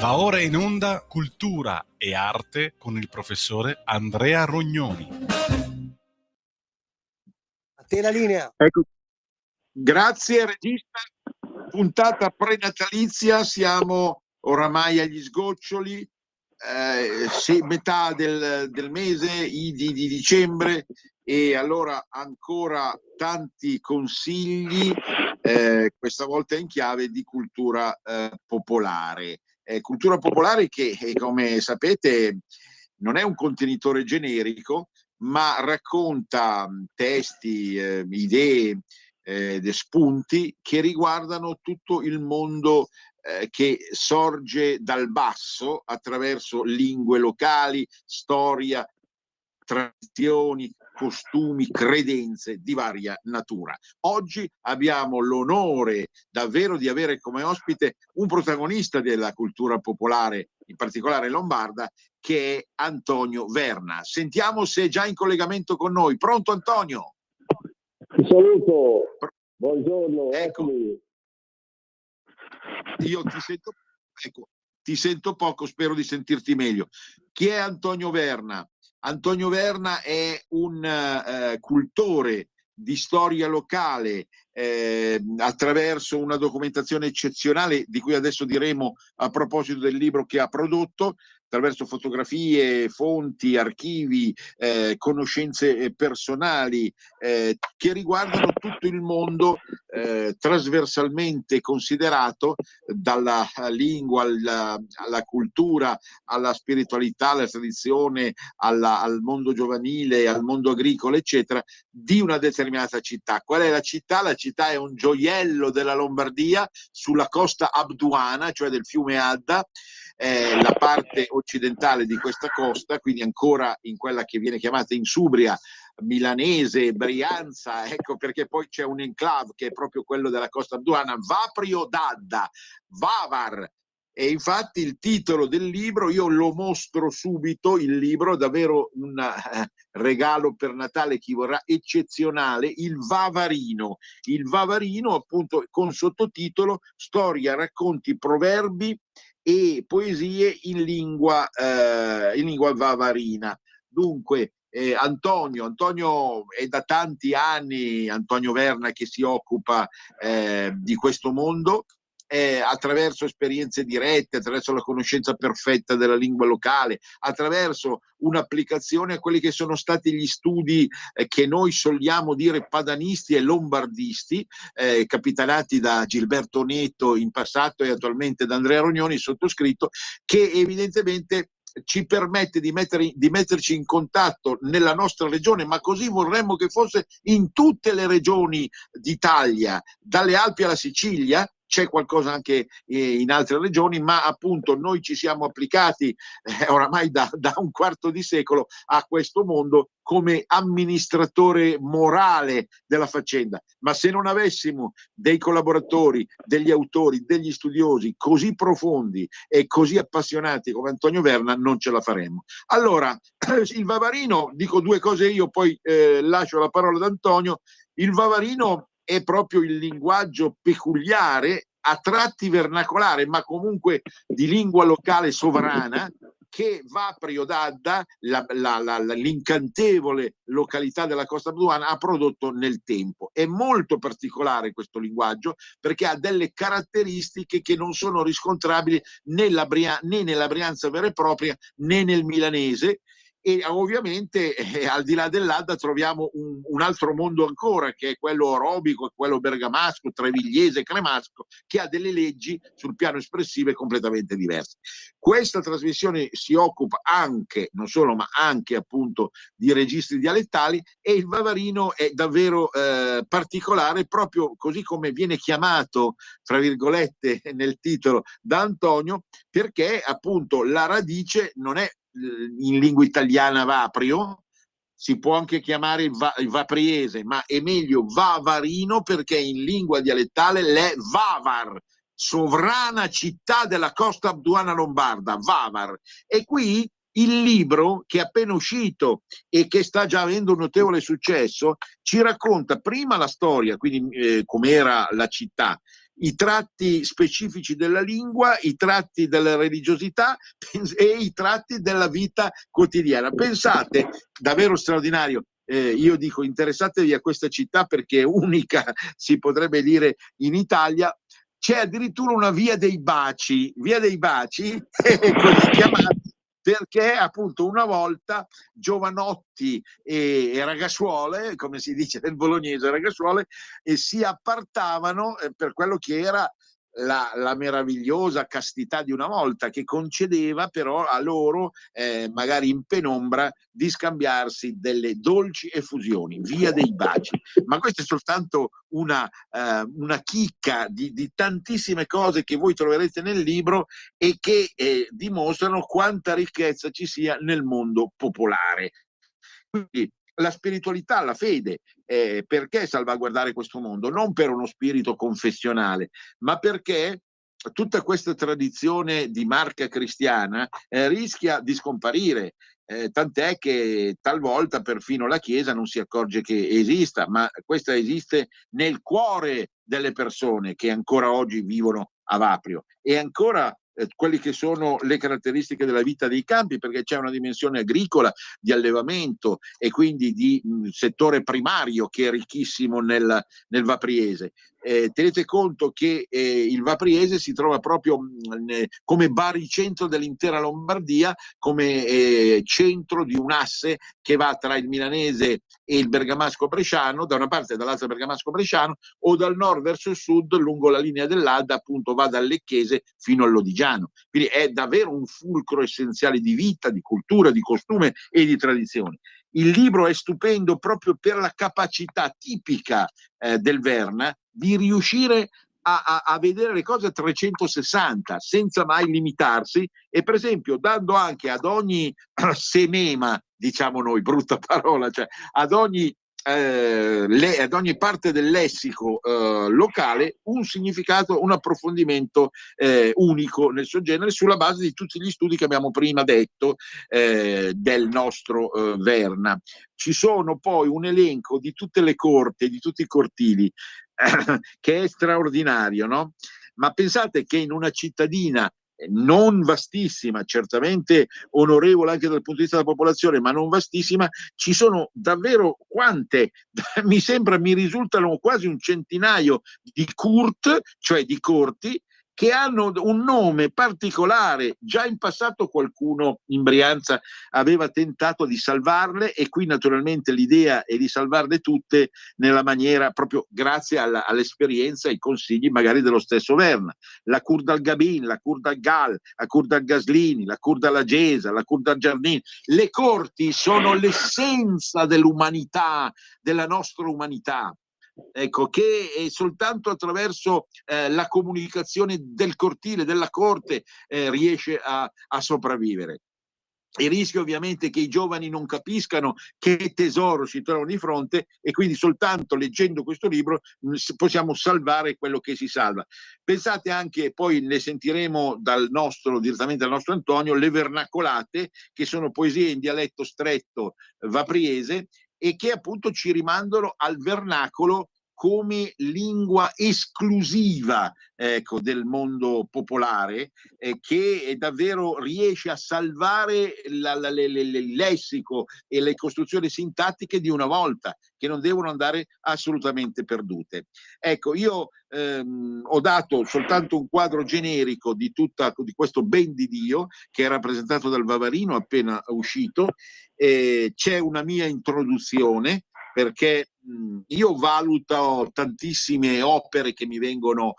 Va ora in onda Cultura e Arte con il professore Andrea Rognoni. A te la linea. Ecco. Grazie regista, puntata prenatalizia, siamo oramai agli sgoccioli, metà del mese di dicembre, e allora ancora tanti consigli, questa volta in chiave di cultura popolare. Cultura popolare che, come sapete, non è un contenitore generico, ma racconta testi, idee, spunti che riguardano tutto il mondo che sorge dal basso attraverso lingue locali, storia, tradizioni, costumi, credenze di varia natura. Oggi abbiamo l'onore davvero di avere come ospite un protagonista della cultura popolare, in particolare lombarda, che è Antonio Verna. Sentiamo se è già in collegamento con noi. Pronto Antonio? Ti saluto, buongiorno. Ecco. Io ti sento poco, spero di sentirti meglio. Chi è Antonio Verna? Antonio Verna è un cultore di storia locale attraverso una documentazione eccezionale, di cui adesso diremo a proposito del libro che ha prodotto, attraverso fotografie, fonti, archivi, conoscenze personali che riguardano tutto il mondo trasversalmente considerato, dalla lingua alla cultura, alla spiritualità, alla tradizione, al mondo giovanile, al mondo agricolo, eccetera, di una determinata città. Qual è la città? La città è un gioiello della Lombardia sulla costa abduana, cioè del fiume Adda, la parte occidentale di questa costa, quindi ancora in quella che viene chiamata Insubria, Milanese, Brianza, ecco perché poi c'è un enclave che è proprio quello della costa abduana, Vaprio d'Adda, Vavar. E infatti il titolo del libro, io lo mostro subito, il libro, davvero un regalo per Natale, chi vorrà, eccezionale, Il Vavarino. Il Vavarino, appunto, con sottotitolo Storia, racconti, proverbi e poesie in lingua vavarina. Dunque, Antonio è da tanti anni, Antonio Verna, che si occupa di questo mondo, attraverso esperienze dirette, attraverso la conoscenza perfetta della lingua locale, attraverso un'applicazione a quelli che sono stati gli studi che noi soliamo dire padanisti e lombardisti, capitanati da Gilberto Neto in passato e attualmente da Andrea Rognoni, sottoscritto, che evidentemente ci permette di metterci in contatto nella nostra regione, ma così vorremmo che fosse in tutte le regioni d'Italia, dalle Alpi alla Sicilia. C'è qualcosa anche in altre regioni, ma appunto noi ci siamo applicati oramai da un quarto di secolo a questo mondo come amministratore morale della faccenda. Ma se non avessimo dei collaboratori, degli autori, degli studiosi così profondi e così appassionati come Antonio Verna, non ce la faremmo. Allora, il Vavarino, dico due cose io, poi lascio la parola ad Antonio. Il Vavarino è proprio il linguaggio peculiare, a tratti vernacolare, ma comunque di lingua locale sovrana, che Vaprio d'Adda, l'incantevole località della costa abduana, ha prodotto nel tempo. È molto particolare questo linguaggio perché ha delle caratteristiche che non sono riscontrabili né nella Brianza vera e propria né nel milanese. E ovviamente al di là dell'Adda troviamo un altro mondo ancora, che è quello orobico, quello bergamasco, trevigliese, cremasco, che ha delle leggi sul piano espressive completamente diverse. Questa trasmissione si occupa anche, non solo, ma anche appunto di registri dialettali, e il Vavarino è davvero particolare, proprio così come viene chiamato, tra virgolette, nel titolo da Antonio, perché appunto la radice non è in lingua italiana Vaprio, si può anche chiamare il vapriese, ma è meglio Vavarino perché in lingua dialettale l'è Vavar, sovrana città della costa abduana lombarda, Vavar. E qui il libro, che è appena uscito e che sta già avendo un notevole successo, ci racconta prima la storia, quindi com'era la città, i tratti specifici della lingua, i tratti della religiosità e i tratti della vita quotidiana. Pensate, davvero straordinario. Io dico, interessatevi a questa città perché è unica, si potrebbe dire, in Italia. C'è addirittura una via dei baci, così chiamata, perché appunto una volta giovanotti e ragazzuole, come si dice nel bolognese, ragazzuole, si appartavano per quello che era la meravigliosa castità di una volta, che concedeva però a loro, magari in penombra, di scambiarsi delle dolci effusioni, via dei baci. Ma questa è soltanto una chicca di tantissime cose che voi troverete nel libro e che dimostrano quanta ricchezza ci sia nel mondo popolare. Quindi la spiritualità, la fede, perché salvaguardare questo mondo? Non per uno spirito confessionale, ma perché tutta questa tradizione di marca cristiana rischia di scomparire, tant'è che talvolta perfino la Chiesa non si accorge che esista, ma questa esiste nel cuore delle persone che ancora oggi vivono a Vaprio, e ancora quelle che sono le caratteristiche della vita dei campi, perché c'è una dimensione agricola, di allevamento e quindi di settore primario che è ricchissimo nel Vapriese. Tenete conto che il Vapriese si trova proprio come baricentro dell'intera Lombardia, come centro di un asse che va tra il milanese e il bergamasco bresciano, da una parte e dall'altra bergamasco bresciano, o dal nord verso il sud lungo la linea dell'Adda, appunto va dal Lecchese fino all'Odigiano. Quindi è davvero un fulcro essenziale di vita, di cultura, di costume e di tradizioni. Il libro è stupendo proprio per la capacità tipica del Verna di riuscire a vedere le cose a 360 senza mai limitarsi, e per esempio dando anche ad ogni semema, diciamo noi, brutta parola, cioè ad ogni parte del lessico locale un significato, un approfondimento unico nel suo genere, sulla base di tutti gli studi che abbiamo prima detto del nostro Verna. Ci sono poi un elenco di tutte le corti, di tutti i cortili, che è straordinario, no? Ma pensate che in una cittadina non vastissima, certamente onorevole anche dal punto di vista della popolazione, ma non vastissima, ci sono davvero quante, mi risultano quasi un centinaio di Kurt, cioè di corti, che hanno un nome particolare. Già in passato qualcuno in Brianza aveva tentato di salvarle, e qui naturalmente l'idea è di salvarle tutte nella maniera, proprio grazie all'esperienza e ai consigli magari dello stesso Verna. La Cur dal Gabin, la Cur dal Gal, la Cur dal Gaslini, la Cur dalla Gesa, la Cur dal Giardini. Le corti sono l'essenza dell'umanità, della nostra umanità. Ecco, che è soltanto attraverso la comunicazione del cortile, della corte, riesce a sopravvivere. Il rischio ovviamente è che i giovani non capiscano che tesoro si trovano di fronte, e quindi soltanto leggendo questo libro possiamo salvare quello che si salva. Pensate anche, poi ne sentiremo direttamente dal nostro Antonio, le vernacolate, che sono poesie in dialetto stretto vapriese, e che appunto ci rimandano al vernacolo come lingua esclusiva, ecco, del mondo popolare, che davvero riesce a salvare il lessico e le costruzioni sintattiche di una volta, che non devono andare assolutamente perdute. Ecco, io ho dato soltanto un quadro generico di questo ben di Dio, che è rappresentato dal Vavarino appena uscito. C'è una mia introduzione, perché io valuto tantissime opere che mi vengono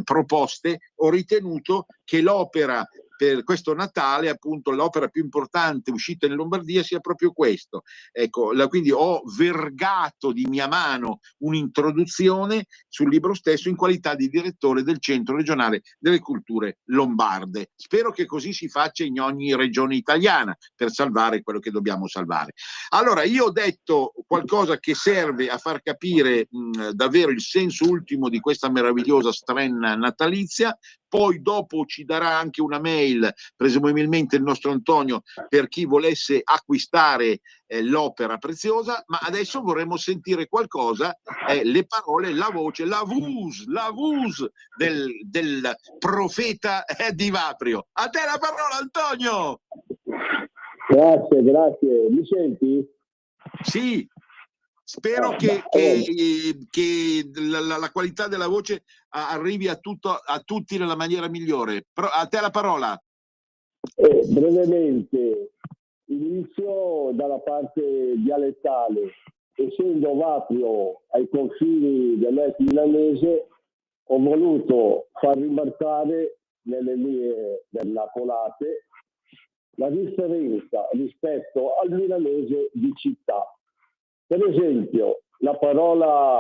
proposte. Ho ritenuto che l'opera per questo Natale, appunto l'opera più importante uscita in Lombardia, sia proprio questo. Ecco, quindi ho vergato di mia mano un'introduzione sul libro stesso in qualità di direttore del Centro Regionale delle Culture Lombarde. Spero che così si faccia in ogni regione italiana per salvare quello che dobbiamo salvare. Allora, io ho detto qualcosa che serve a far capire davvero il senso ultimo di questa meravigliosa strenna natalizia. poi dopo ci darà anche una mail, presumibilmente il nostro Antonio, per chi volesse acquistare l'opera preziosa, ma adesso vorremmo sentire qualcosa, le parole, la voce, la voce del profeta di Vaprio. A te la parola, Antonio! Grazie, grazie. Mi senti? Sì, spero che la qualità della voce arrivi a tutti nella maniera migliore. A te la parola. Brevemente, inizio dalla parte dialettale. Essendo Vaprio ai confini dell'est milanese, ho voluto far rimarcare nelle mie vernacolate la differenza rispetto al milanese di città. Per esempio, la parola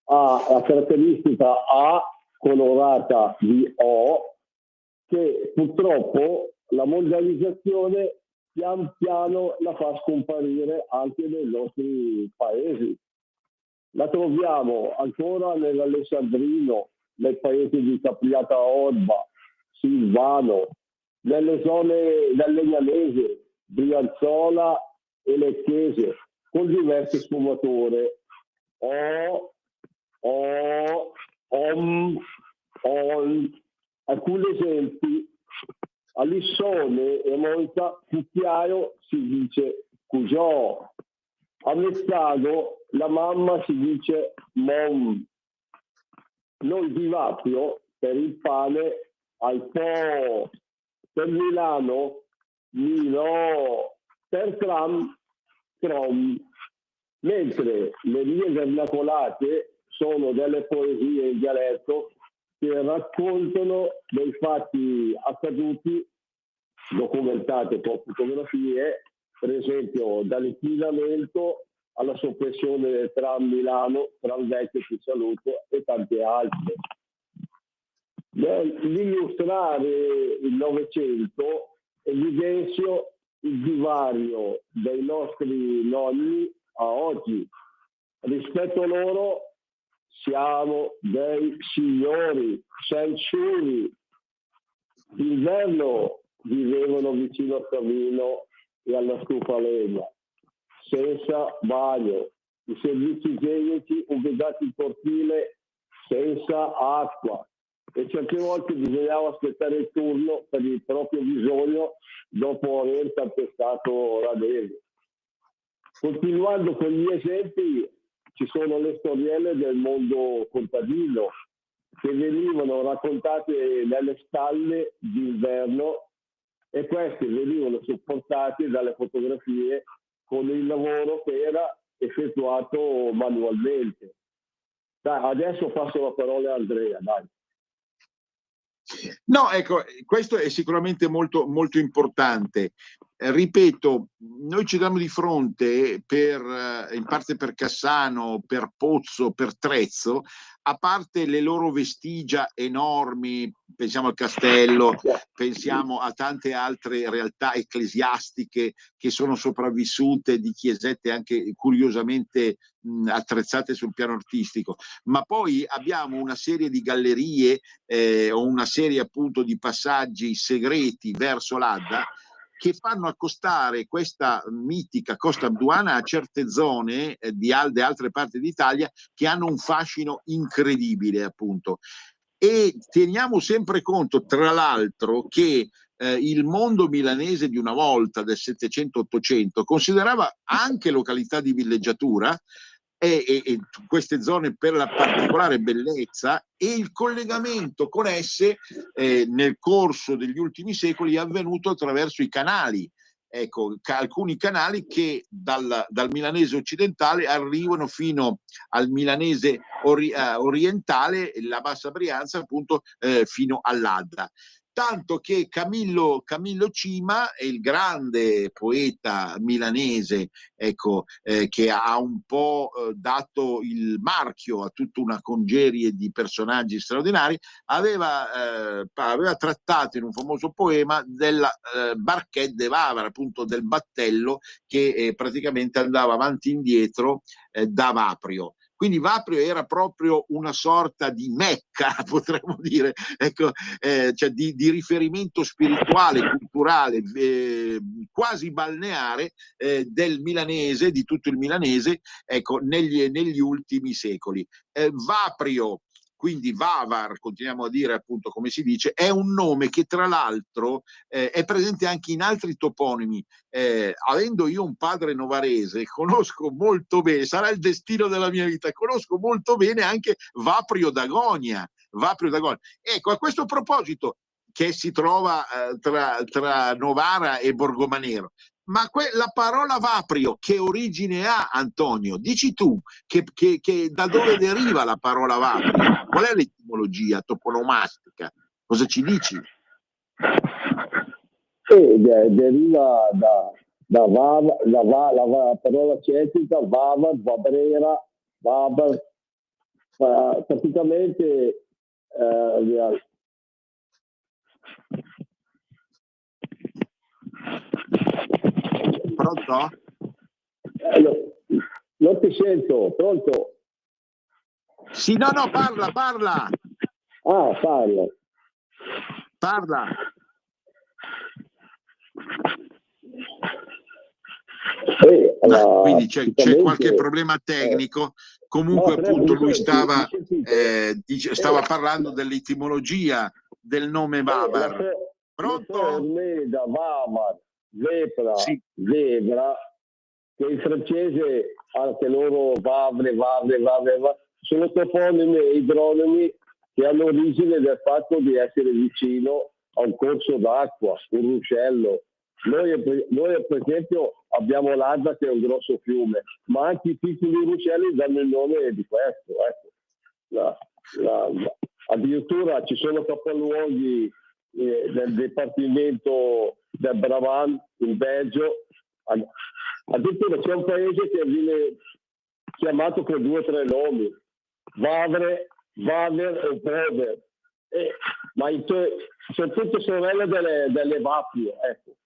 ha la caratteristica A colorata di O, che purtroppo la mondializzazione pian piano la fa scomparire anche nei nostri paesi. La troviamo ancora nell'Alessandrino, nel paese di Capriata Orba, Silvano, nelle zone del Legnanese, Brianzola e Lecchese, con diverse sfumature. O, om, on. Alcuni esempi: a Lissone e Monza Cucchiaio si dice Cugiò, a Mezzano la mamma si dice mom. Noi di Vaprio per il pane al po', per Milano Milo, per tram trom, mentre le mie vernacolate sono delle poesie in dialetto che raccontano dei fatti accaduti, documentate con fotografie, per esempio dall'inquinamento alla soppressione del tram Milano, tram vecchio ti saluto e tante altre. Nell'illustrare il Novecento evidenzio il divario dei nostri nonni a oggi. Rispetto a loro siamo dei signori, sensuali. D'inverno vivevano vicino al camino e alla stufa a legna, senza bagno, i servizi igienici ubicati in cortile senza acqua, e certe volte bisognava aspettare il turno per il proprio bisogno dopo aver calpestato la neve. Continuando con gli esempi, ci sono le storielle del mondo contadino che venivano raccontate nelle stalle d'inverno, e queste venivano supportate dalle fotografie con il lavoro che era effettuato manualmente. Dai, adesso passo la parola a Andrea, dai. No, ecco, questo è sicuramente molto, molto importante. Ripeto, noi ci troviamo di fronte, in parte per Cassano, per Pozzo, per Trezzo, a parte le loro vestigia enormi, pensiamo al castello, pensiamo a tante altre realtà ecclesiastiche che sono sopravvissute, di chiesette anche curiosamente attrezzate sul piano artistico, ma poi abbiamo una serie di gallerie o una serie appunto di passaggi segreti verso l'Adda che fanno accostare questa mitica Costa Abduana a certe zone di altre parti d'Italia che hanno un fascino incredibile, appunto. E teniamo sempre conto, tra l'altro, che il mondo milanese di una volta, del 700-800, considerava anche località di villeggiatura e queste zone per la particolare bellezza, e il collegamento con esse nel corso degli ultimi secoli è avvenuto attraverso i canali. Ecco, alcuni canali che dal milanese occidentale arrivano fino al milanese orientale, la Bassa Brianza, appunto fino all'Adda. Tanto che Camillo Cima è il grande poeta milanese, ecco, che ha un po' dato il marchio a tutta una congerie di personaggi straordinari, aveva trattato in un famoso poema della barchette de Vavra, appunto del battello che praticamente andava avanti e indietro da Vaprio. Quindi Vaprio era proprio una sorta di Mecca, potremmo dire, ecco, cioè di riferimento spirituale, culturale, quasi balneare del milanese, di tutto il milanese, ecco, negli ultimi secoli. Vaprio, quindi Vavar, continuiamo a dire appunto come si dice, è un nome che tra l'altro è presente anche in altri toponimi. Avendo io un padre novarese, conosco molto bene, sarà il destino della mia vita, conosco molto bene anche Vaprio d'Agonia. Vaprio d'Agonia. Ecco, a questo proposito, che si trova tra Novara e Borgomanero, ma la parola Vaprio che origine ha, Antonio? Dici tu che da dove deriva la parola Vaprio? Qual è l'etimologia toponomastica? Cosa ci dici? Deriva da la parola celtica Vavar, Vabrera, Vabar, praticamente Pronto? Non ti sento, pronto? Sì, no, parla. Parla. Parla. Quindi c'è qualche problema tecnico. Comunque, appunto, lui stava parlando dell'etimologia del nome Vavar. Pronto? Da Vavar, Vepra, sì. Zebra, che in francese anche loro Vavre, sono toponimi e idronimi che hanno origine dal fatto di essere vicino a un corso d'acqua, un ruscello. Noi per esempio abbiamo l'Adda che è un grosso fiume, ma anche i piccoli ruscelli danno il nome di questo. Ecco. Addirittura ci sono capoluoghi del Dipartimento del Brabant in Belgio. Addirittura c'è un paese che viene chiamato con 2 o 3 nomi, Vavre, Vaver e Vover, ma sono tutte sorelle delle Vaprio, ecco.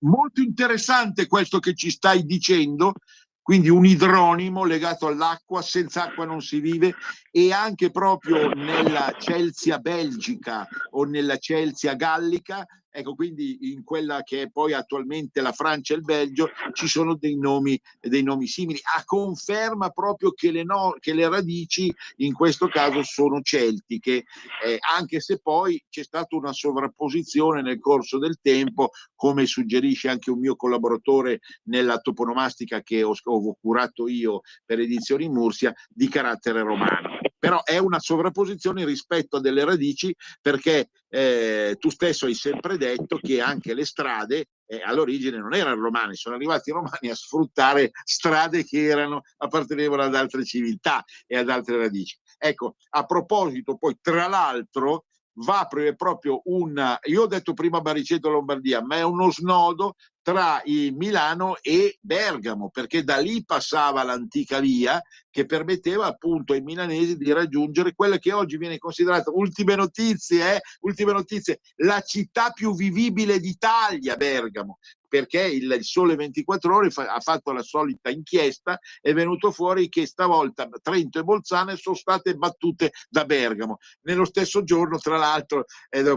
Molto interessante questo che ci stai dicendo, quindi un idronimo legato all'acqua, senza acqua non si vive, e anche proprio nella Celsia belgica o nella Celsia gallica, ecco, quindi in quella che è poi attualmente la Francia e il Belgio, ci sono dei nomi simili, a conferma proprio che le radici in questo caso sono celtiche, anche se poi c'è stata una sovrapposizione nel corso del tempo, come suggerisce anche un mio collaboratore nella toponomastica che ho curato io per Edizioni Mursia, di carattere romano. Però è una sovrapposizione rispetto a delle radici, perché tu stesso hai sempre detto che anche le strade all'origine non erano romane, sono arrivati i romani a sfruttare strade che appartenevano ad altre civiltà e ad altre radici. Ecco, a proposito, poi tra l'altro Vaprio è proprio io ho detto prima Bariceto Lombardia, ma è uno snodo tra Milano e Bergamo, perché da lì passava l'antica via che permetteva appunto ai milanesi di raggiungere quella che oggi viene considerata, ultime notizie, la città più vivibile d'Italia, Bergamo, perché il Sole 24 Ore ha fatto la solita inchiesta, è venuto fuori che stavolta Trento e Bolzano sono state battute da Bergamo. Nello stesso giorno, tra l'altro,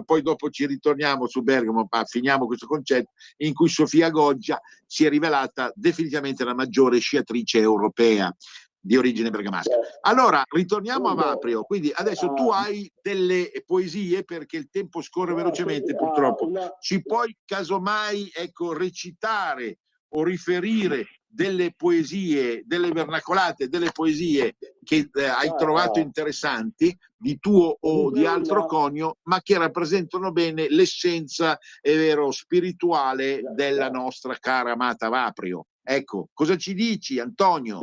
poi dopo ci ritorniamo su Bergamo, ma finiamo questo concetto, in cui Sofia Goggia si è rivelata definitivamente la maggiore sciatrice europea di origine bergamasca. Allora, ritorniamo a Vaprio. Quindi adesso tu hai delle poesie, perché il tempo scorre velocemente purtroppo. Ci puoi casomai recitare o riferire delle poesie, delle vernacolate, delle poesie che hai trovato interessanti di tuo o di altro conio, ma che rappresentano bene l'essenza, è vero, spirituale della nostra cara amata Vaprio. Ecco, cosa ci dici, Antonio?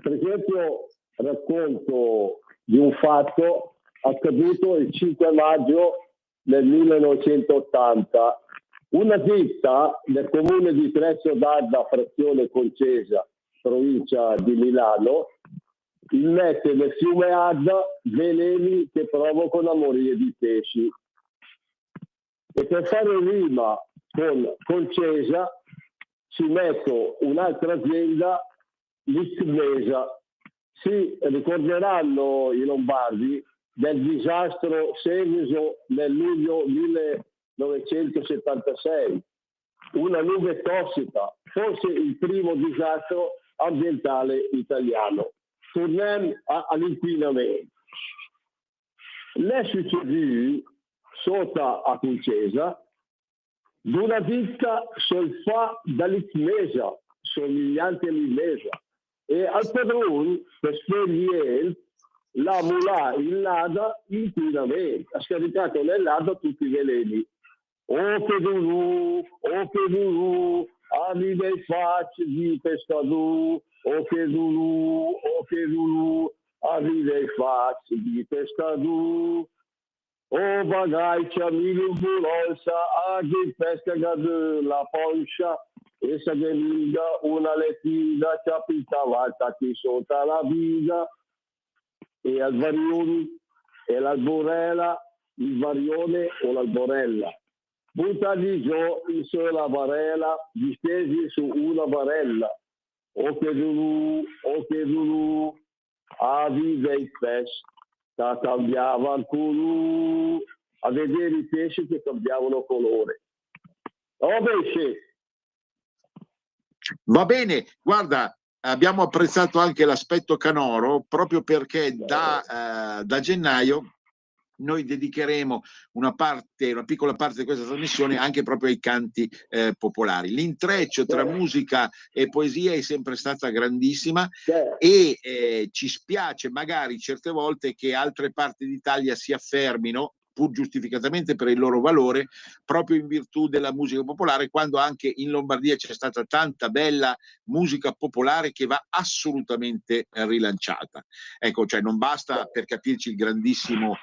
Per esempio, racconto di un fatto accaduto il 5 maggio del 1980. Una ditta nel comune di Trezzo d'Adda, frazione Concesa, provincia di Milano, immette nel fiume Adda veleni che provocano amorie di pesci. E per fare rima con Concesa ci metto un'altra azienda l'Istresa. Si ricorderanno i lombardi del disastro Seveso nel luglio 1976, una nube tossica, forse il primo disastro ambientale italiano. Torniamo all'inquinamento. Le succédé sotto a Concesa d'una ditta solfa dall'Itmesa, somigliante all'Imesa, e al padrone per speriel la mulà in lada inquinamento, ha scaricato nell'ada tutti i veleni. Oh che durù, arriva i facci di pescadù, oh che durù, arriva i facci di pescadù. Oh bagaglia miluburosa, aghi pesca la pancia, essa geliga una lettiga, capitavata qui sotto la viga, e al varione, e l'alborella, il varione o l'alborella. Buttali giù in sulla barella, distesi su una barella. O che dulu, avi dei pesci, che cambiava il culo, a vedere i pesci che cambiavano colore. Oh, pesce. Va bene, guarda, abbiamo apprezzato anche l'aspetto canoro, proprio perché da gennaio noi dedicheremo una piccola parte di questa trasmissione anche proprio ai canti popolari. L'intreccio tra musica e poesia è sempre stata grandissima e ci spiace magari certe volte che altre parti d'Italia si affermino, pur giustificatamente per il loro valore, proprio in virtù della musica popolare, quando anche in Lombardia c'è stata tanta bella musica popolare che va assolutamente rilanciata. Ecco, cioè non basta, per capirci, il grandissimo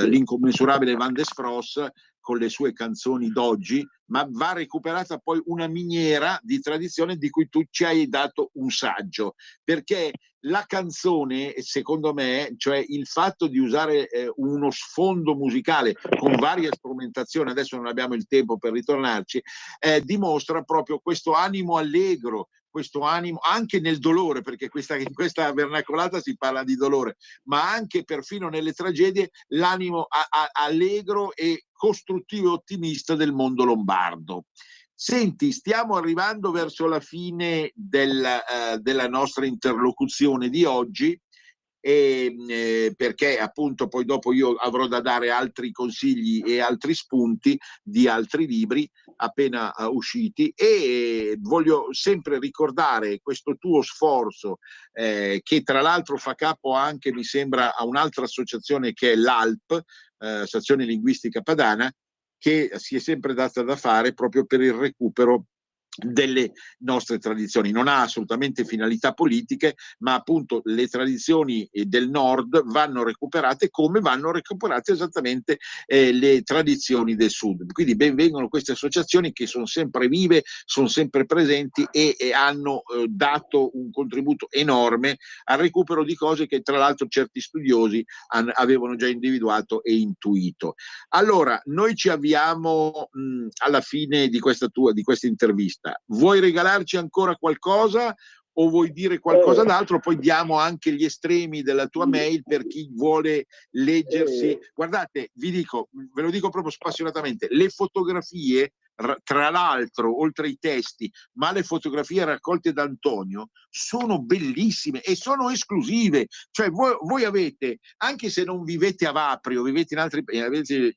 l'incommensurabile Van der Spross con le sue canzoni d'oggi, ma va recuperata poi una miniera di tradizione di cui tu ci hai dato un saggio, perché la canzone, secondo me, cioè il fatto di usare uno sfondo musicale con varie strumentazioni, adesso non abbiamo il tempo per ritornarci, dimostra proprio questo animo allegro, questo animo anche nel dolore, perché in questa vernacolata si parla di dolore, ma anche perfino nelle tragedie, l'animo allegro e costruttivo e ottimista del mondo lombardo. Senti, stiamo arrivando verso la fine della nostra interlocuzione di oggi, perché appunto poi dopo io avrò da dare altri consigli e altri spunti di altri libri appena usciti, e voglio sempre ricordare questo tuo sforzo che tra l'altro fa capo anche, mi sembra, a un'altra associazione che è l'ALP, Associazione Linguistica Padana, che si è sempre data da fare proprio per il recupero delle nostre tradizioni. Non ha assolutamente finalità politiche, ma appunto le tradizioni del nord vanno recuperate, come vanno recuperate esattamente le tradizioni del sud. Quindi ben vengano queste associazioni che sono sempre vive, sono sempre presenti e hanno dato un contributo enorme al recupero di cose che tra l'altro certi studiosi avevano già individuato e intuito. Allora, noi ci avviamo alla fine di questa intervista. Vuoi regalarci ancora qualcosa o vuoi dire qualcosa d'altro? Poi diamo anche gli estremi della tua mail per chi vuole leggersi. Guardate, ve lo dico proprio spassionatamente, le fotografie, tra l'altro, oltre ai testi, ma le fotografie raccolte da Antonio sono bellissime e sono esclusive. Cioè voi avete, anche se non vivete a Vaprio, vivete in altri, avete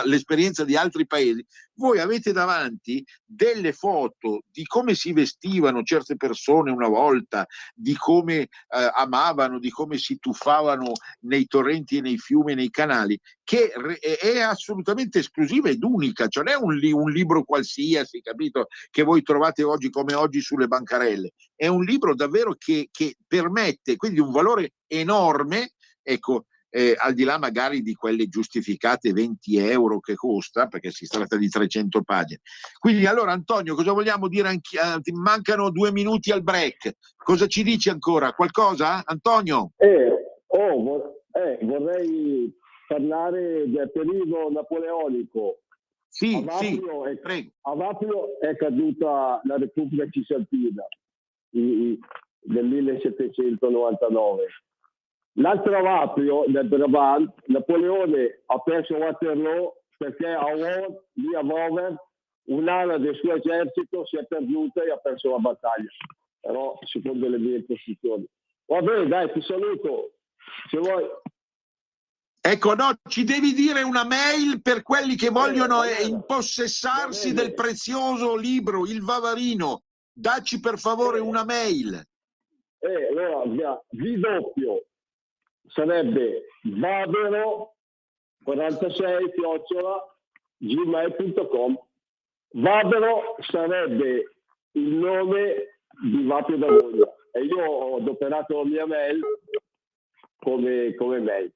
l'esperienza di altri paesi, voi avete davanti delle foto di come si vestivano certe persone una volta, di come amavano, di come si tuffavano nei torrenti e nei fiumi e nei canali, che è assolutamente esclusiva ed unica, cioè non è un libro qualsiasi, capito, che voi trovate oggi come oggi sulle bancarelle. È un libro davvero che permette, quindi un valore enorme, ecco, al di là magari di quelle giustificate 20 euro che costa, perché si tratta di 300 pagine. Quindi allora Antonio, cosa vogliamo dire? Ti mancano 2 minuti al break. Cosa ci dici ancora? Qualcosa, Antonio? Vorrei parlare del periodo napoleonico. Sì, prego. A Vaprio è caduta la Repubblica Cisalpina. del 1799. L'altro Vaprio del Brabant, Napoleone ha perso Waterloo perché a Vover un'ala del suo esercito si è perduta e ha perso la battaglia, però secondo le mie posizioni. Va bene, dai, ti saluto. Se vuoi. Ecco, no, ci devi dire una mail per quelli che vogliono va bene. impossessarsi Va bene. del prezioso libro, il Vavarino. Dacci per favore una mail. Allora, V doppio sarebbe Vavero 46 @gmail.com. Vavero sarebbe il nome di Vapio da Voglia e io ho adoperato la mia mail come mail.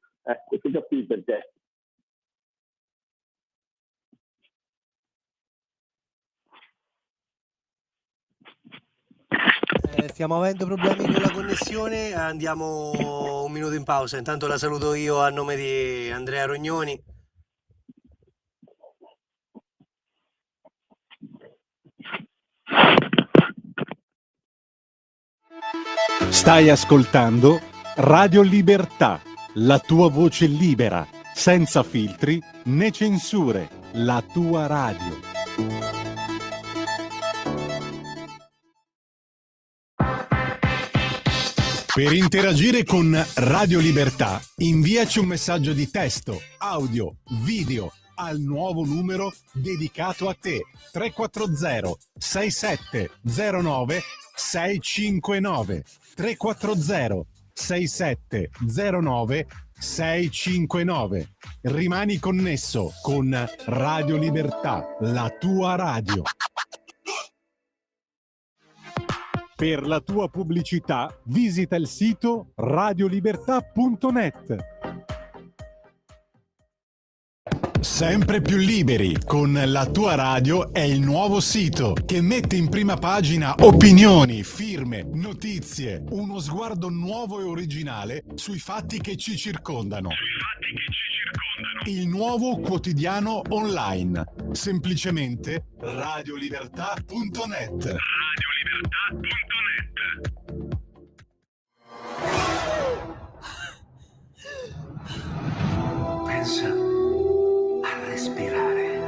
Tu capisci perché? Stiamo avendo problemi con la connessione, andiamo un minuto in pausa. Intanto la saluto io a nome di Andrea Rognoni. Stai ascoltando Radio Libertà, la tua voce libera, senza filtri né censure, la tua radio. Per interagire con Radio Libertà, inviaci un messaggio di testo, audio, video al nuovo numero dedicato a te 340 6709 659 340 6709 659. Rimani connesso con Radio Libertà, la tua radio. Per la tua pubblicità visita il sito radiolibertà.net. Sempre più liberi con la tua radio è il nuovo sito che mette in prima pagina opinioni, firme, notizie, uno sguardo nuovo e originale sui fatti che ci circondano. Il nuovo quotidiano online, semplicemente radiolibertà.net. Pensa a respirare.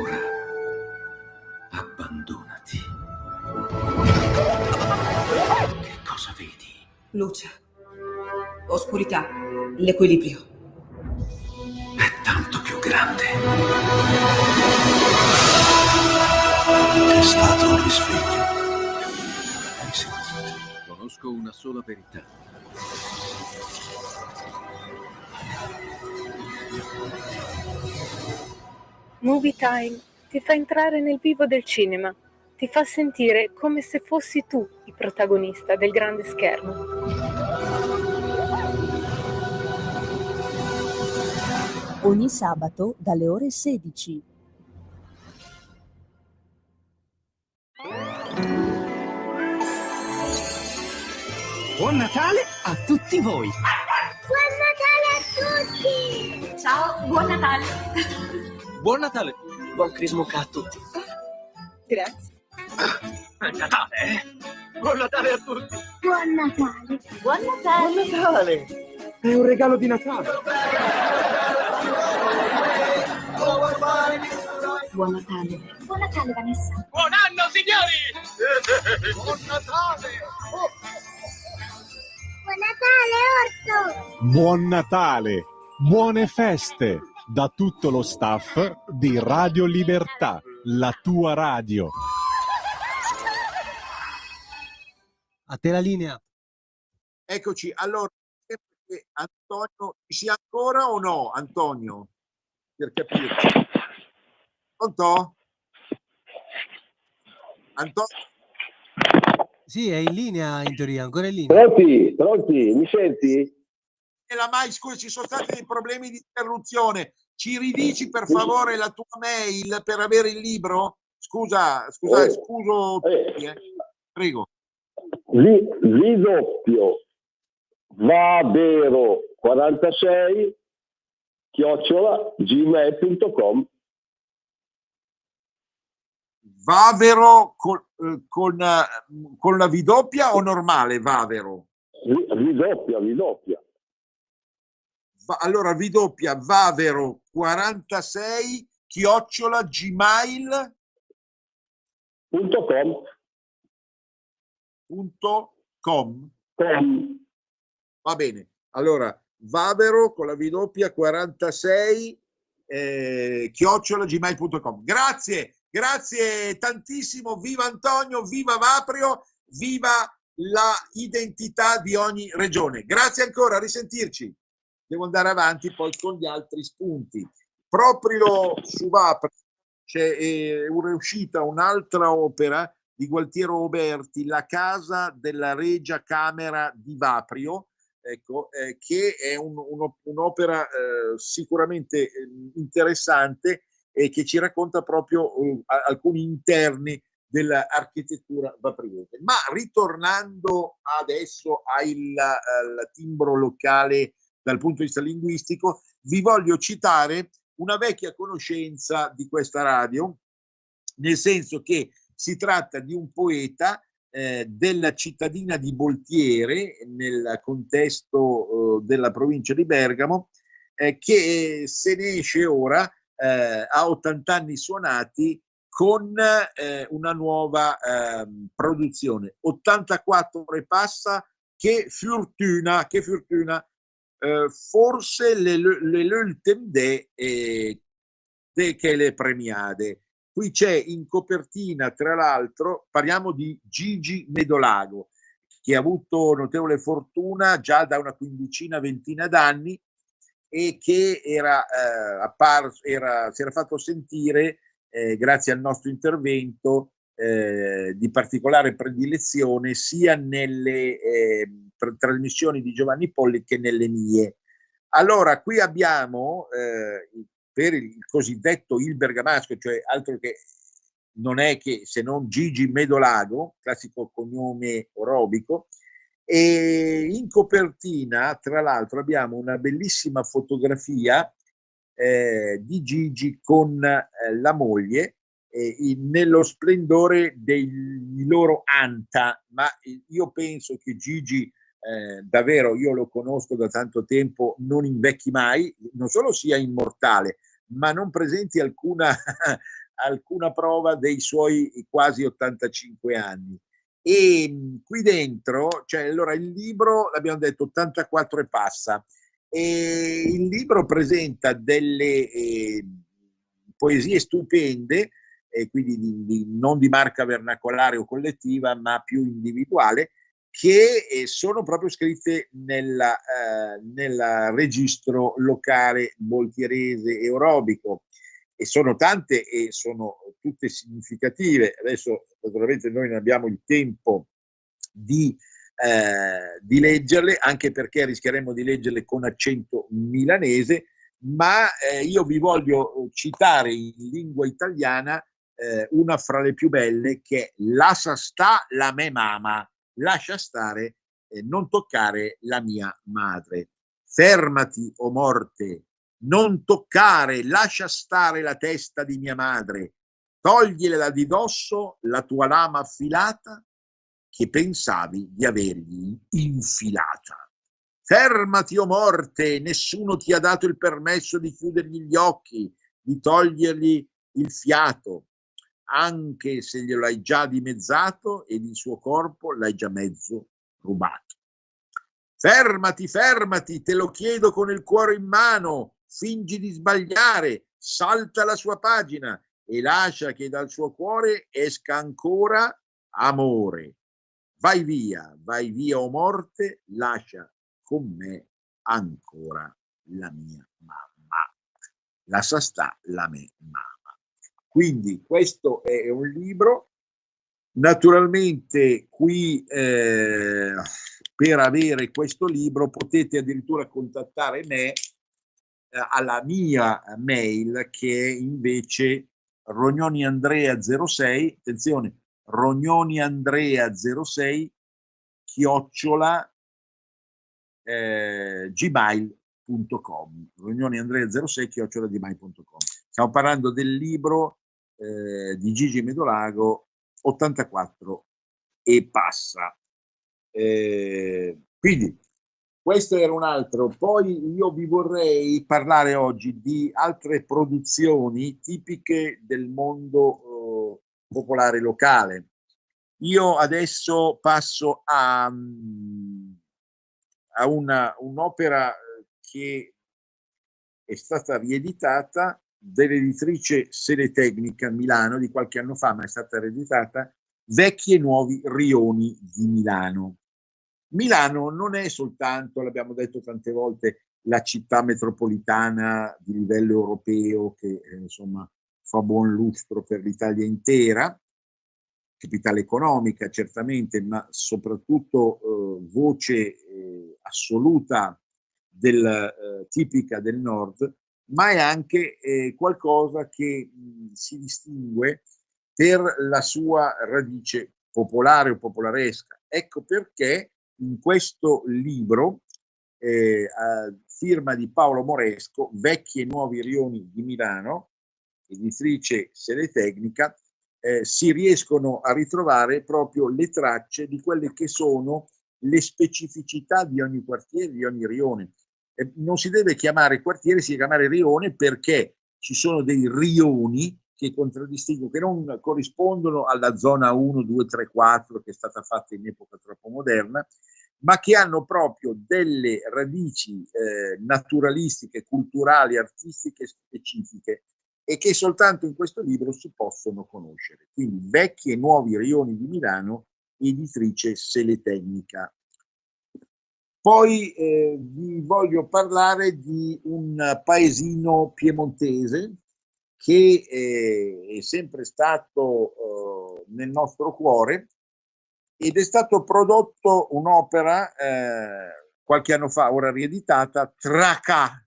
Ora abbandonati. Che cosa vedi? Luce, oscurità, l'equilibrio. È tanto più grande. È stato un risveglio. Hai sentito? Conosco una sola verità. Movie Time ti fa entrare nel vivo del cinema, ti fa sentire come se fossi tu il protagonista del grande schermo. Ogni sabato dalle ore 16. Buon Natale a tutti voi! Buon Natale a tutti! Ciao, buon Natale! Buon Natale! Buon Crismuca a tutti! Grazie. È Natale, eh? Buon Natale a tutti! Buon Natale! Buon Natale! Buon Natale! È un regalo di Natale! Buon Natale! Buon Natale, Vanessa! Buon anno, signori! Buon Natale! Buon Natale, Orso! Buon Natale, buone feste da tutto lo staff di Radio Libertà, la tua radio. A te la linea. Eccoci, allora, Antonio, ci sia ancora o no, Antonio? Per capirci. Pronto? Antonio? Sì, è in linea in teoria, ancora in linea. Pronti? Mi senti? Scusa, ci sono stati dei problemi di interruzione. Ci ridici per favore la tua mail per avere il libro? Scuso tutti, prego. V doppio Vavero 46 @gmail.com. Vavero con la V doppia o normale Vavero? V doppia. Allora V doppia Vavero 46 @gmail.com. Va bene, allora Vavero con la V doppia 46 @gmail.com. Grazie tantissimo, viva Antonio, viva Vaprio, viva la identità di ogni regione. Grazie ancora, a risentirci. Devo andare avanti poi con gli altri spunti. Proprio su Vaprio c'è uscita un'altra opera di Gualtiero Oberti, La casa della Regia Camera di Vaprio, ecco, che è un'opera sicuramente interessante e che ci racconta proprio alcuni interni dell'architettura vapriese. Ma ritornando adesso al timbro locale dal punto di vista linguistico, vi voglio citare una vecchia conoscenza di questa radio, nel senso che si tratta di un poeta della cittadina di Boltiere, nel contesto della provincia di Bergamo, che se ne esce ora a 80 anni suonati con una nuova produzione. 84 ore passa, che fortuna, forse l'ultime che le premiade. Qui c'è in copertina, tra l'altro, parliamo di Gigi Medolago, che ha avuto notevole fortuna già da una ventina d'anni e che si era fatto sentire grazie al nostro intervento di particolare predilezione sia nelle trasmissioni di Giovanni Polli che nelle mie. Allora, qui abbiamo per il cosiddetto il bergamasco, cioè altro che non è che se non Gigi Medolago, classico cognome orobico, e in copertina, tra l'altro, abbiamo una bellissima fotografia di Gigi con la moglie nello splendore dei loro anta, ma io penso che Gigi davvero, io lo conosco da tanto tempo, non invecchi mai, non solo sia immortale, ma non presenti alcuna prova dei suoi quasi 85 anni. E qui dentro, cioè, allora il libro, l'abbiamo detto, 84 e passa, e il libro presenta delle poesie stupende, quindi non di marca vernacolare o collettiva, ma più individuale, che sono proprio scritte nel registro locale boltierese e orobico, e sono tante e sono tutte significative. Adesso naturalmente noi non abbiamo il tempo di leggerle, anche perché rischieremmo di leggerle con accento milanese, ma io vi voglio citare in lingua italiana una fra le più belle, che è Lascia sta la me mama, lascia stare, non toccare la mia madre. Fermati, o morte, non toccare, lascia stare la testa di mia madre, togliela di dosso la tua lama affilata che pensavi di avergli infilata. Fermati, o morte, nessuno ti ha dato il permesso di chiudergli gli occhi, di togliergli il fiato, anche se glielo hai già dimezzato ed il suo corpo l'hai già mezzo rubato. Fermati, fermati, te lo chiedo con il cuore in mano, fingi di sbagliare, salta la sua pagina e lascia che dal suo cuore esca ancora amore. Vai via, o morte, lascia con me ancora la mia mamma. Lascia sta la mia mamma. Quindi questo è un libro. Naturalmente qui per avere questo libro potete addirittura contattare me alla mia mail, che è invece rognoniandrea06, attenzione, rognoniandrea06 @gmail.com, rognoniandrea06 @gmail.com. Stiamo parlando del libro di Gigi Medolago, 84 e passa. Quindi questo era un altro. Poi io vi vorrei parlare oggi di altre produzioni tipiche del mondo popolare locale. Io adesso passo a un'opera che è stata rieditata dell'editrice Sede Tecnica Milano di qualche anno fa, ma è stata rieditata, Vecchi e Nuovi Rioni di Milano. Milano non è soltanto, l'abbiamo detto tante volte, la città metropolitana di livello europeo che insomma fa buon lustro per l'Italia intera, capitale economica certamente, ma soprattutto voce assoluta tipica del nord, ma è anche qualcosa che si distingue per la sua radice popolare o popolaresca. Ecco perché in questo libro, a firma di Paolo Moresco, Vecchi e Nuovi Rioni di Milano, editrice Sede Tecnica, si riescono a ritrovare proprio le tracce di quelle che sono le specificità di ogni quartiere, di ogni rione. Non si deve chiamare quartiere, si deve chiamare rione, perché ci sono dei rioni che contraddistinguono, che non corrispondono alla zona 1, 2, 3, 4 che è stata fatta in epoca troppo moderna, ma che hanno proprio delle radici naturalistiche, culturali, artistiche specifiche e che soltanto in questo libro si possono conoscere. Quindi Vecchi e Nuovi Rioni di Milano, editrice Sede Tecnica. Poi vi voglio parlare di un paesino piemontese che è sempre stato nel nostro cuore ed è stato prodotto un'opera qualche anno fa, ora rieditata, Tracà,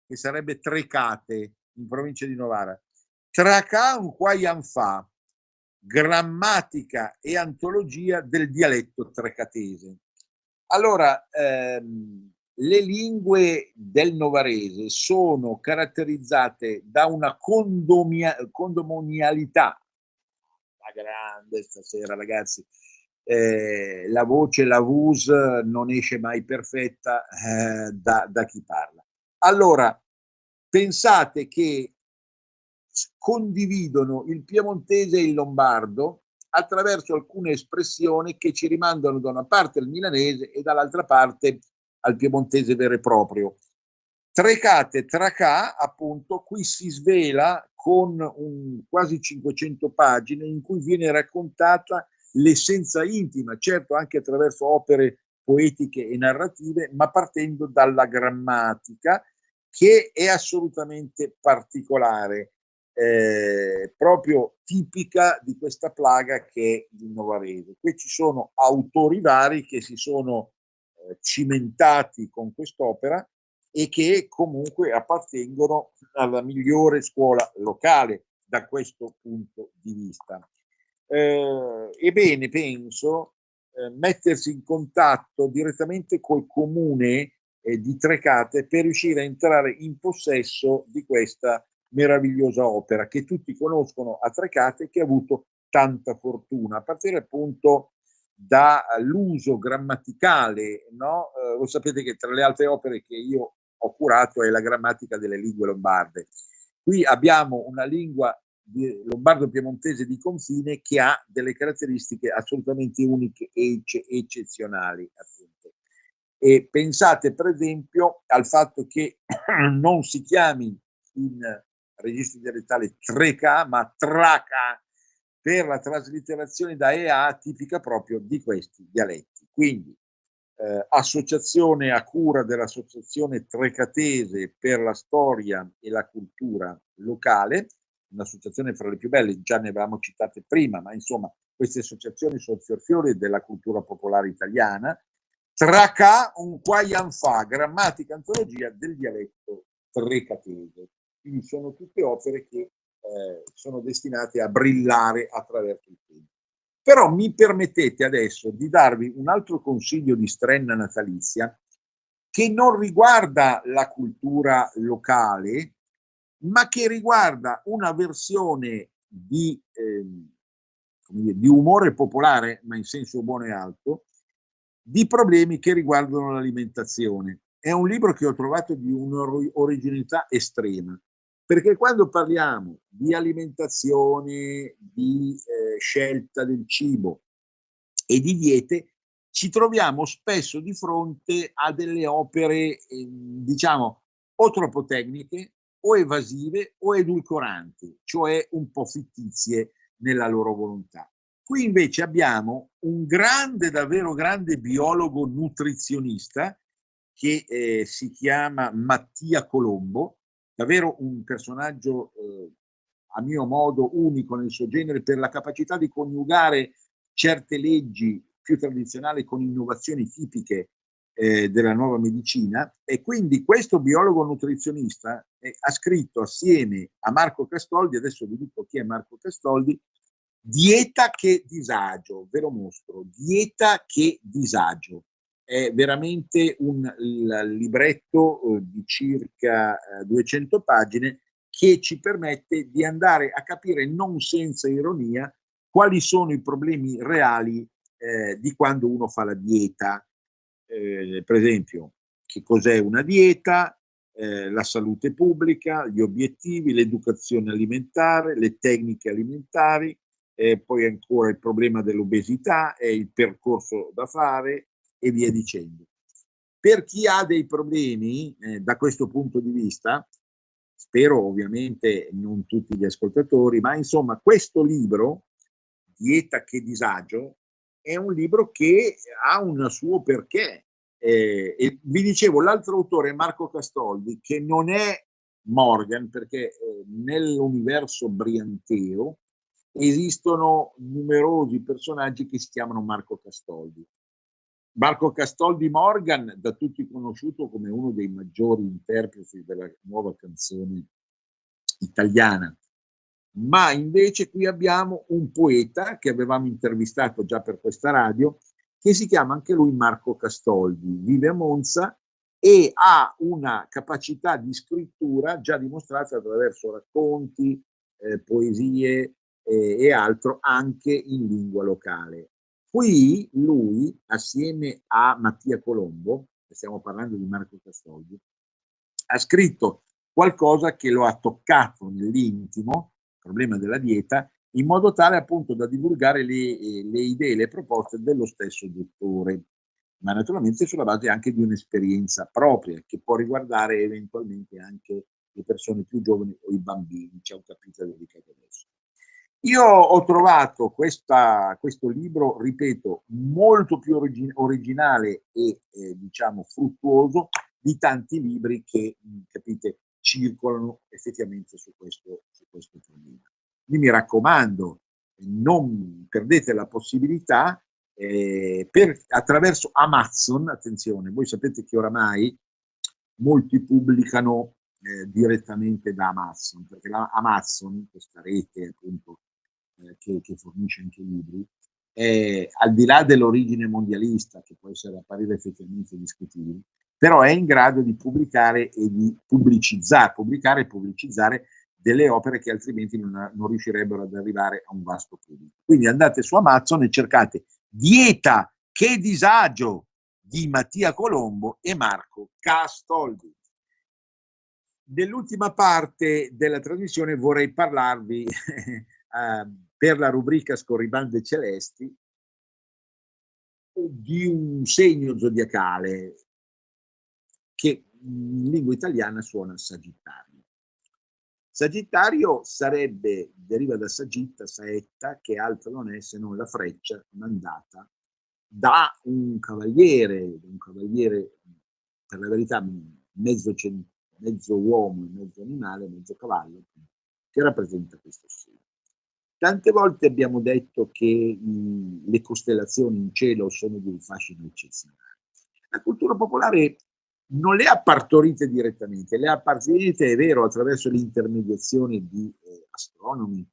che sarebbe Trecate in provincia di Novara. Tracà un Quaianfà, grammatica e antologia del dialetto trecatese. Allora, le lingue del novarese sono caratterizzate da una condominialità. La grande stasera, ragazzi. La voce, la VUS non esce mai perfetta da chi parla. Allora, pensate che condividono il piemontese e il lombardo attraverso alcune espressioni che ci rimandano da una parte al milanese e dall'altra parte al piemontese vero e proprio. Trecate, Tracà, appunto, qui si svela con quasi 500 pagine in cui viene raccontata l'essenza intima, certo anche attraverso opere poetiche e narrative, ma partendo dalla grammatica, che è assolutamente particolare, proprio tipica di questa plaga che è il novarese. Qui ci sono autori vari che si sono cimentati con quest'opera e che comunque appartengono alla migliore scuola locale da questo punto di vista. Ebbene, penso mettersi in contatto direttamente col comune di Trecate per riuscire a entrare in possesso di questa meravigliosa opera che tutti conoscono a Trecate, che ha avuto tanta fortuna, a partire appunto dall'uso grammaticale, no? Lo sapete che tra le altre opere che io ho curato è la grammatica delle lingue lombarde. Qui abbiamo una lingua lombardo-piemontese di confine che ha delle caratteristiche assolutamente uniche e eccezionali, appunto. E pensate per esempio al fatto che non si chiami in registro dialettale Trecà, ma Tracà, per la traslitterazione da EA tipica proprio di questi dialetti. Quindi associazione a cura dell'Associazione Trecatese per la storia e la cultura locale, un'associazione fra le più belle, già ne avevamo citate prima, ma insomma queste associazioni sono fiori della cultura popolare italiana. Tracà un Quaianfà, grammatica antologia del dialetto trecatese. Quindi sono tutte opere che sono destinate a brillare attraverso il tempo. Però mi permettete adesso di darvi un altro consiglio di strenna natalizia che non riguarda la cultura locale, ma che riguarda una versione di umore popolare, ma in senso buono e alto, di problemi che riguardano l'alimentazione. È un libro che ho trovato di un'originalità estrema, perché quando parliamo di alimentazione, di scelta del cibo e di diete, ci troviamo spesso di fronte a delle opere, diciamo, o troppo tecniche, o evasive, o edulcoranti, cioè un po' fittizie nella loro volontà. Qui invece abbiamo un grande, davvero grande biologo nutrizionista che si chiama Mattia Colombo, davvero un personaggio a mio modo unico nel suo genere per la capacità di coniugare certe leggi più tradizionali con innovazioni tipiche della nuova medicina, e quindi questo biologo nutrizionista ha scritto assieme a Marco Castoldi, adesso vi dico chi è Marco Castoldi, Dieta che disagio, ve lo mostro, Dieta che disagio. È veramente un libretto di circa 200 pagine che ci permette di andare a capire non senza ironia quali sono i problemi reali di quando uno fa la dieta. Per esempio, che cos'è una dieta, la salute pubblica, gli obiettivi, l'educazione alimentare, le tecniche alimentari, poi ancora il problema dell'obesità e il percorso da fare e via dicendo. Per chi ha dei problemi da questo punto di vista, spero ovviamente non tutti gli ascoltatori, ma insomma questo libro, Dieta che disagio, è un libro che ha un suo perché. E vi dicevo, l'altro autore è Marco Castoldi, che non è Morgan, perché nell'universo brianteo esistono numerosi personaggi che si chiamano Marco Castoldi. Marco Castoldi Morgan, da tutti conosciuto come uno dei maggiori interpreti della nuova canzone italiana, ma invece qui abbiamo un poeta che avevamo intervistato già per questa radio, che si chiama anche lui Marco Castoldi, vive a Monza e ha una capacità di scrittura già dimostrata attraverso racconti, poesie e altro anche in lingua locale. Qui lui, assieme a Mattia Colombo, stiamo parlando di Marco Castoldi, ha scritto qualcosa che lo ha toccato nell'intimo, il problema della dieta, in modo tale appunto da divulgare le idee, le proposte dello stesso dottore, ma naturalmente sulla base anche di un'esperienza propria che può riguardare eventualmente anche le persone più giovani o i bambini. C'è un capitolo dedicato adesso. Io ho trovato questo libro, ripeto, molto più originale e diciamo fruttuoso di tanti libri che, capite, circolano effettivamente su questo problema. Quindi mi raccomando, non perdete la possibilità attraverso Amazon, attenzione, voi sapete che oramai molti pubblicano direttamente da Amazon, perché Amazon, questa rete appunto che fornisce anche libri, al di là dell'origine mondialista, che può apparire effettivamente discutibile, però è in grado di pubblicare e di pubblicare e pubblicizzare delle opere che altrimenti non riuscirebbero ad arrivare a un vasto pubblico. Quindi andate su Amazon e cercate Dieta che disagio di Mattia Colombo e Marco Castoldi. Nell'ultima parte della trasmissione vorrei parlarvi per la rubrica Scorribande Celesti di un segno zodiacale che in lingua italiana suona Sagittario. Sagittario deriva da Sagitta, saetta, che altro non è se non la freccia mandata da un cavaliere per la verità mezzo uomo, mezzo animale, mezzo cavallo, che rappresenta questo segno. Tante volte abbiamo detto che le costellazioni in cielo sono di un fascino eccezionale. La cultura popolare non le ha partorite direttamente, le ha partorite, è vero, attraverso l'intermediazione di astronomi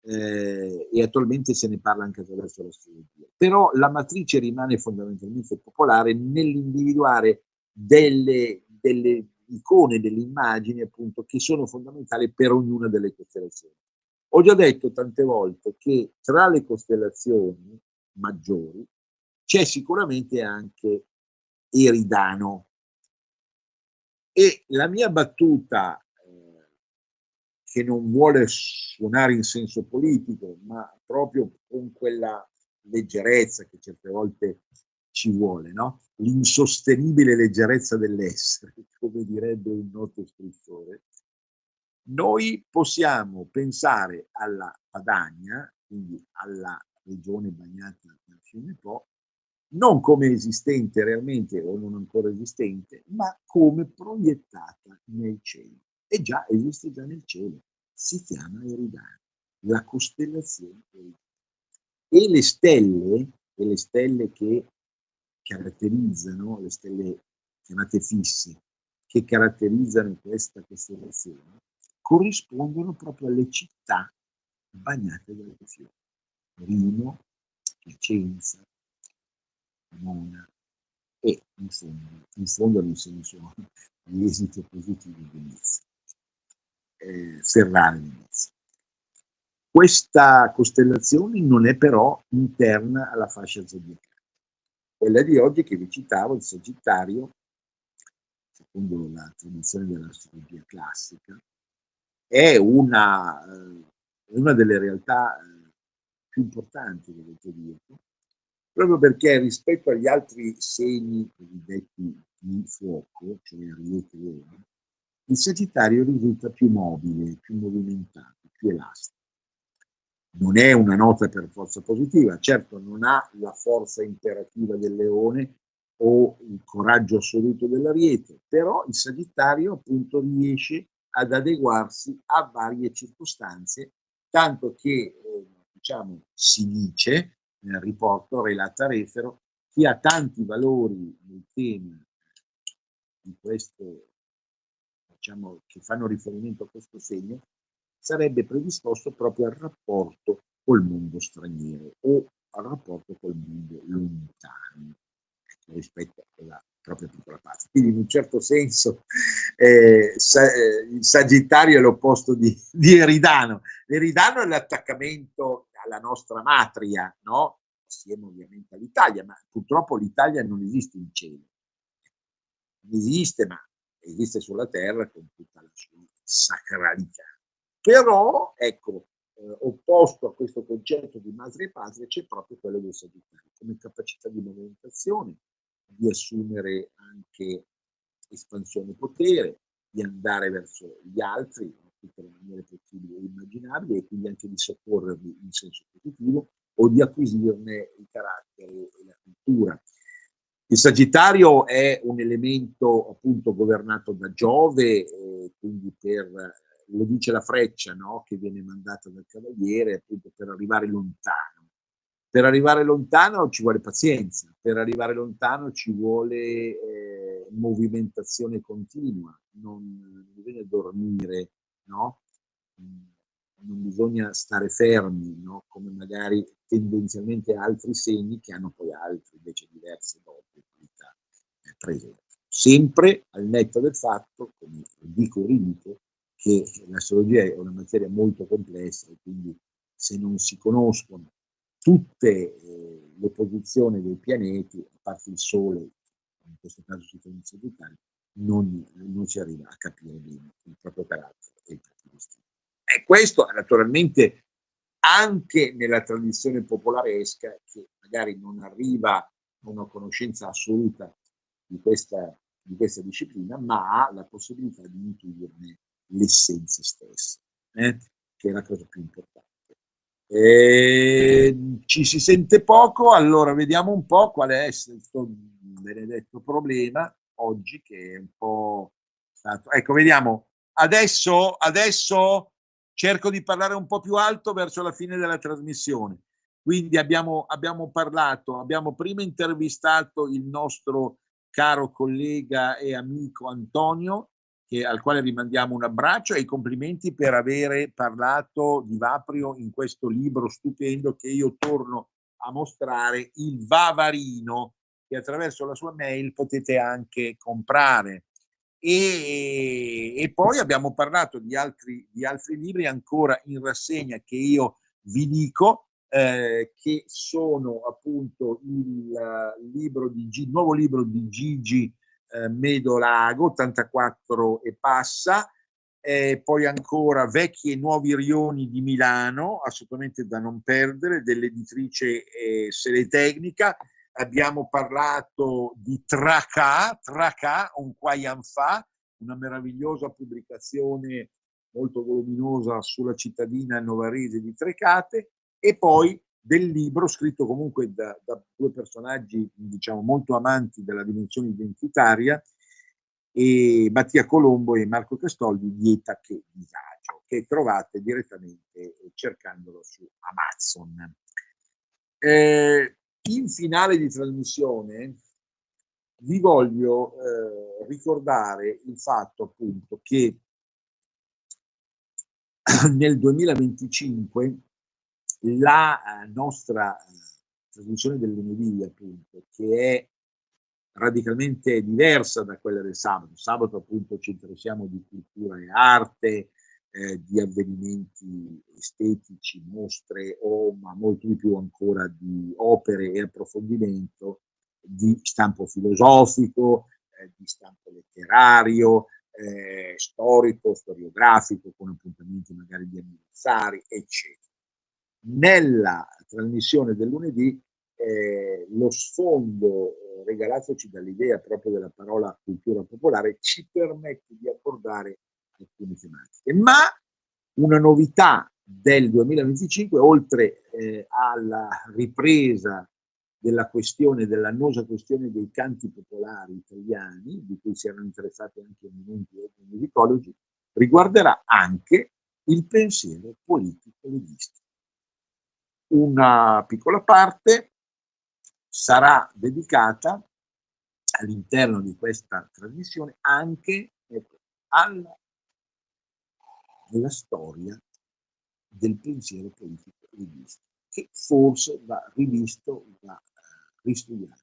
e attualmente se ne parla anche attraverso l'astrologia. Però la matrice rimane fondamentalmente popolare nell'individuare delle icone, delle immagini appunto che sono fondamentali per ognuna delle costellazioni. Ho già detto tante volte che tra le costellazioni maggiori c'è sicuramente anche Eridano, e la mia battuta, che non vuole suonare in senso politico, ma proprio con quella leggerezza che certe volte ci vuole, no? L'insostenibile leggerezza dell'essere, come direbbe un noto scrittore. Noi possiamo pensare alla Padania, quindi alla regione bagnata dal fiume Po, non come esistente realmente o non ancora esistente, ma come proiettata nel cielo. E già esiste già nel cielo, si chiama Eridano, la costellazione Eridano. E le stelle che caratterizzano, le stelle chiamate fisse, che caratterizzano questa costellazione, corrispondono proprio alle città bagnate dalle fiori. Rino, Piacenza, Mona e in fondo nel senso gli esiti positivi di Venezia, Ferrara e Venezia. Questa costellazione non è però interna alla fascia zodiacale. Quella di oggi che vi citavo, il Sagittario, secondo la tradizione dell'astrologia classica, è una delle realtà più importanti, dovete dirlo, proprio perché rispetto agli altri segni cosiddetti di fuoco, cioè Ariete e Leone, il Sagittario risulta più mobile, più movimentato, più elastico. Non è una nota per forza positiva, certo non ha la forza imperativa del Leone o il coraggio assoluto dell'Ariete, però il Sagittario appunto riesce ad adeguarsi a varie circostanze, tanto che diciamo si dice nel riporto relata Refero, chi ha tanti valori nel tema di questo, diciamo, che fanno riferimento a questo segno, sarebbe predisposto proprio al rapporto col mondo straniero o al rapporto col mondo lontano rispetto alla propria piccola patria. Quindi in un certo senso il Sagittario è l'opposto di Eridano. L'Eridano è l'attaccamento alla nostra matria, no? Assieme ovviamente all'Italia, ma purtroppo l'Italia non esiste in cielo. Non esiste, ma esiste sulla terra con tutta la sua sacralità. Però, ecco, opposto a questo concetto di madre e patria c'è proprio quello del Sagittario, come capacità di movimentazione, di assumere anche espansione e potere, di andare verso gli altri in tutte le maniere possibili e immaginabili e quindi anche di soccorrerli in senso positivo o di acquisirne il carattere e la cultura. Il Sagittario è un elemento appunto governato da Giove, quindi lo dice la freccia, no? Che viene mandata dal cavaliere appunto per arrivare lontano. Per arrivare lontano ci vuole pazienza, per arrivare lontano ci vuole movimentazione continua, non bisogna dormire, no? Non bisogna stare fermi, no? Come magari tendenzialmente altri segni che hanno poi altre invece diverse doppie qualità presenti. Sempre al netto del fatto, come dico e ridico, che l'astrologia è una materia molto complessa e quindi se non si conoscono tutte le posizioni dei pianeti, a parte il Sole, in questo caso si chiama il Sagittario, non si arriva a capire bene il proprio carattere e il proprio destino. E questo naturalmente anche nella tradizione popolaresca, che magari non arriva a una conoscenza assoluta di questa disciplina, ma ha la possibilità di intuirne l'essenza stessa, che è la cosa più importante. Ci si sente poco, allora vediamo un po' qual è questo benedetto problema oggi, che è un po' stato... Ecco, vediamo, adesso cerco di parlare un po' più alto verso la fine della trasmissione. Quindi abbiamo prima intervistato il nostro caro collega e amico Antonio, al quale rimandiamo un abbraccio e i complimenti per avere parlato di Vaprio in questo libro stupendo che io torno a mostrare, il Vavarino, che attraverso la sua mail potete anche comprare. e poi abbiamo parlato di altri libri ancora in rassegna che io vi dico, che sono appunto il nuovo libro di Gigi Medolago, 84 e passa, poi ancora Vecchi e nuovi rioni di Milano, assolutamente da non perdere, dell'editrice Seletecnica. Abbiamo parlato di Tracà, un Quaianfà, una meravigliosa pubblicazione molto voluminosa sulla cittadina novarese di Trecate, e poi del libro scritto comunque da due personaggi, diciamo, molto amanti della dimensione identitaria, e Mattia Colombo e Marco Castoldi, Dieta che disagio, che trovate direttamente cercandolo su Amazon. In finale di trasmissione vi voglio ricordare il fatto appunto che nel 2025 la nostra trasmissione del lunedì, appunto, che è radicalmente diversa da quella del sabato. Sabato appunto ci interessiamo di cultura e arte, di avvenimenti estetici, mostre, ma molto di più ancora di opere e approfondimento di stampo filosofico, di stampo letterario, storico, storiografico, con appuntamenti magari di anniversari, eccetera. Nella trasmissione del lunedì lo sfondo regalatoci dall'idea proprio della parola cultura popolare ci permette di abbordare alcune tematiche, ma una novità del 2025, oltre alla ripresa dell'annosa questione dei canti popolari italiani, di cui si erano interessati anche i momenti dei musicologi, riguarderà anche il pensiero politico leghista. Una piccola parte sarà dedicata all'interno di questa trasmissione anche alla storia del pensiero politico leghista, che forse va rivisto, va ristudiato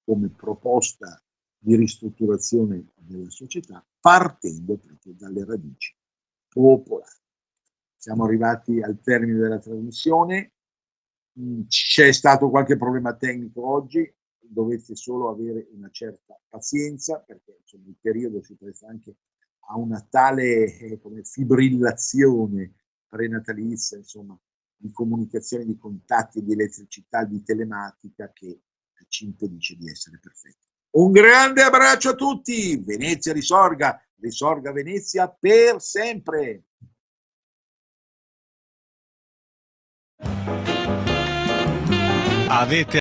come proposta di ristrutturazione della società, partendo proprio dalle radici popolari. Siamo arrivati al termine della trasmissione, c'è stato qualche problema tecnico oggi, dovete solo avere una certa pazienza, perché insomma, il periodo si presta anche a una tale come fibrillazione prenatalizia, insomma, di comunicazione, di contatti, di elettricità, di telematica, che ci impedisce di essere perfetti. Un grande abbraccio a tutti, Venezia risorga Venezia per sempre. Avete